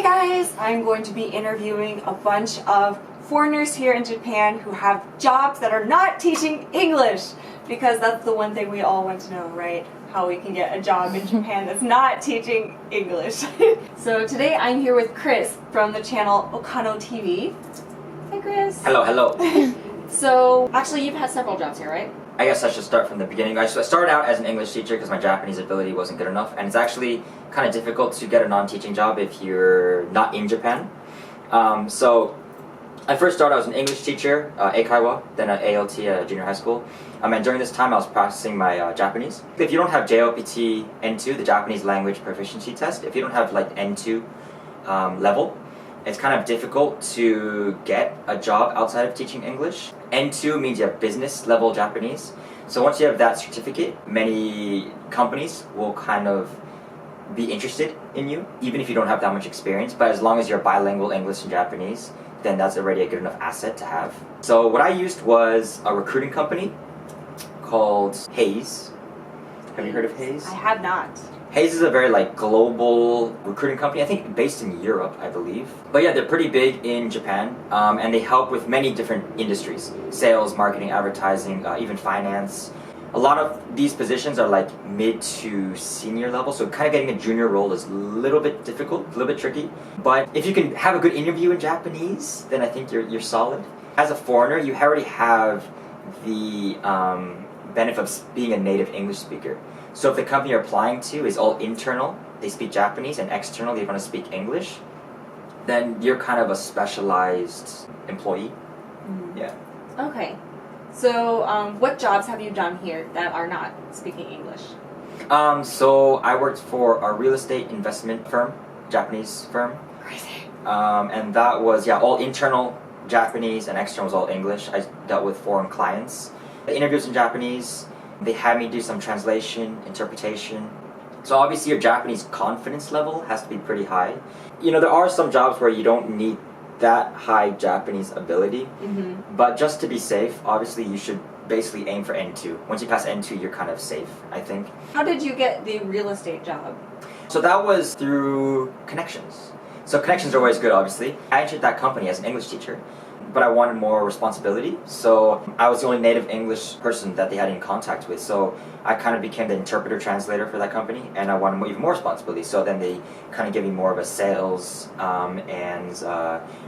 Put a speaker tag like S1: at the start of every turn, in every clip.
S1: guys! I'm going to be interviewing a bunch of foreigners here in Japan who have jobs that are not teaching English, because that's the one thing we all want to know, right? How we can get a job in Japan that's not teaching English. So today I'm here with Chris from the channel Okano TV. Hi Chris.
S2: Hello, hello.
S1: So actually you've had several jobs here, right?
S2: I guess I should start from the beginning. I started out as an English teacher because my Japanese ability wasn't good enough, and it's actually kind of difficult to get a non-teaching job if you're not in Japan. So I first started as an English teacher, Eikaiwa, then at ALT junior high school. And during this time I was practicing my Japanese. If you don't have JLPT N2, the Japanese language proficiency test, if you don't have like N2 level, it's kind of difficult to get a job outside of teaching English. N2 means you have business level Japanese. So once you have that certificate, many companies will kind of be interested in you, even if you don't have that much experience. But as long as you're bilingual English and Japanese, then that's already a good enough asset to have. So what I used was a recruiting company called Hayes. Have you heard of Hayes?
S1: I have not.
S2: Hayes is a very global recruiting company, I think based in Europe, I believe. But yeah, they're pretty big in Japan, and they help with many different industries. Sales, marketing, advertising, even finance. A lot of these positions are mid to senior level, so kind of getting a junior role is a little bit difficult, a little bit tricky. But if you can have a good interview in Japanese, then I think you're solid. As a foreigner, you already have the benefit of being a native English speaker. So if the company you're applying to is all internal, they speak Japanese, and external, they're going to speak English, then you're kind of a specialized employee. Yeah.
S1: Okay. So what jobs have you done here that are not speaking English?
S2: So I worked for a real estate investment firm, Japanese firm.
S1: Crazy.
S2: And that was, all internal Japanese, and external was all English. I dealt with foreign clients. The interviews in Japanese. They had me do some translation, interpretation. So obviously your Japanese confidence level has to be pretty high. There are some jobs where you don't need that high Japanese ability. But just to be safe, obviously you should basically aim for N2. Once you pass N2, you're kind of safe, I think.
S1: How did you get the real estate job?
S2: So that was through connections. So connections are always good, obviously. I entered that company as an English teacher, but I wanted more responsibility. So I was the only native English person that they had in contact with. So I kind of became the interpreter translator for that company, and I wanted even more responsibility. So then they kind of gave me more of a sales, and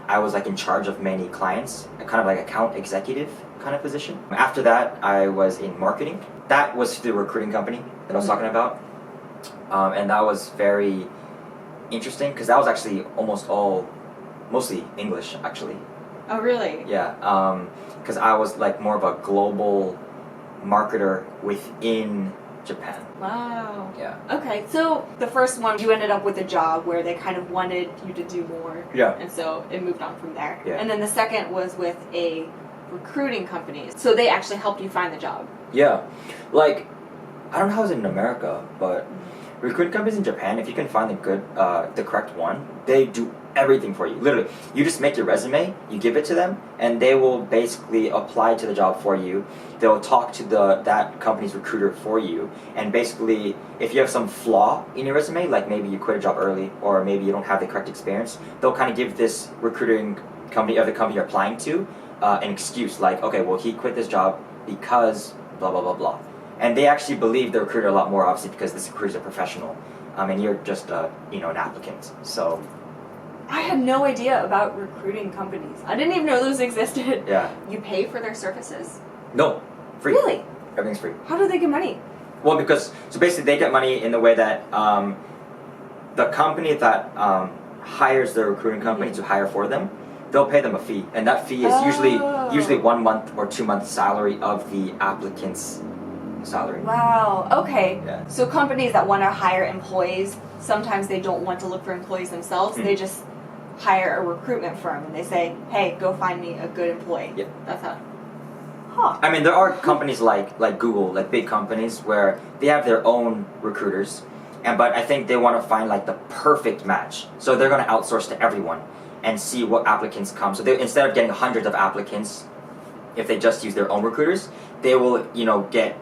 S2: I was in charge of many clients, kind of account executive kind of position. After that, I was in marketing. That was the recruiting company that I was talking about. And that was very interesting because that was actually mostly English, actually.
S1: Oh, really?
S2: Yeah, because I was more of a global marketer within Japan.
S1: Wow.
S2: Yeah.
S1: Okay, so the first one, you ended up with a job where they kind of wanted you to do more.
S2: Yeah.
S1: And so it moved on from there.
S2: Yeah.
S1: And then the second was with a recruiting company. So they actually helped you find the job.
S2: Yeah. I don't know how it's in America, but recruiting companies in Japan, if you can find the correct one, they do everything for you. Literally, you just make your resume, you give it to them, and they will basically apply to the job for you. They'll talk to that company's recruiter for you, and basically, if you have some flaw in your resume, like maybe you quit a job early, or maybe you don't have the correct experience, they'll kind of give this recruiting company, or the company you're applying to, an excuse, okay, well, he quit this job because blah, blah, blah, blah. And they actually believe the recruiter a lot more, obviously, because this recruiter's a professional, and you're just, an applicant, so...
S1: I had no idea about recruiting companies. I didn't even know those existed.
S2: Yeah.
S1: You pay for their services?
S2: No, free.
S1: Really?
S2: Everything's free.
S1: How do they get money?
S2: Well, so basically they get money in the way that the company that hires the recruiting company to hire for them, they'll pay them a fee, and that fee is usually 1 month or 2 months salary of the applicant's salary.
S1: Wow, okay.
S2: Yeah.
S1: So companies that want to hire employees, sometimes they don't want to look for employees themselves. They just hire a recruitment firm and they say, hey, go find me a good employee.
S2: Yeah.
S1: That's how. Huh.
S2: I mean, there are companies like Google, big companies, where they have their own recruiters, but I think they want to find the perfect match. So they're going to outsource to everyone and see what applicants come. So instead of getting hundreds of applicants, if they just use their own recruiters, they will, get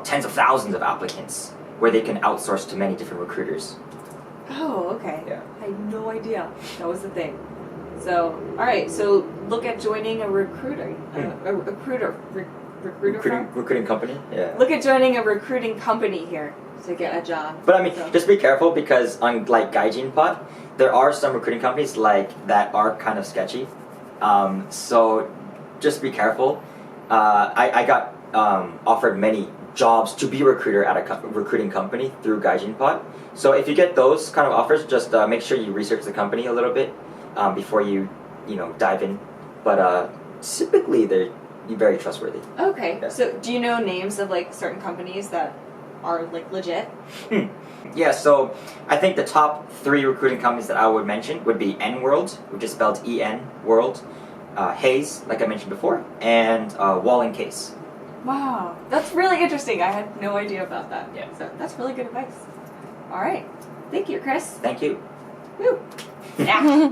S2: tens of thousands of applicants where they can outsource to many different recruiters.
S1: Oh, okay.
S2: Yeah.
S1: I had no idea that was the thing. So, all right. So look at joining a recruiting
S2: recruiting company. Yeah.
S1: Look at joining a recruiting company here to get a job.
S2: But I mean,
S1: So-
S2: just be careful because on like Gaijin Pod, there are some recruiting companies like that are kind of sketchy. So just be careful. I got offered many jobs to be a recruiter at a recruiting company through Gaijin Pod. So if you get those kind of offers, just make sure you research the company a little bit before you dive in. But typically they're very trustworthy.
S1: Okay.
S2: Yeah.
S1: So do you know names of like certain companies that are like legit?
S2: Yeah, so I think the top 3 recruiting companies that I would mention would be N World, which is spelled E-N World, Hayes, like I mentioned before, and Wall and Case.
S1: Wow, that's really interesting. I had no idea about that.
S2: Yeah.
S1: So that's really good advice. All right. Thank you, Chris.
S2: Thank you.
S1: Woo. Yeah.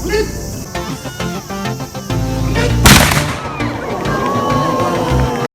S3: Lytt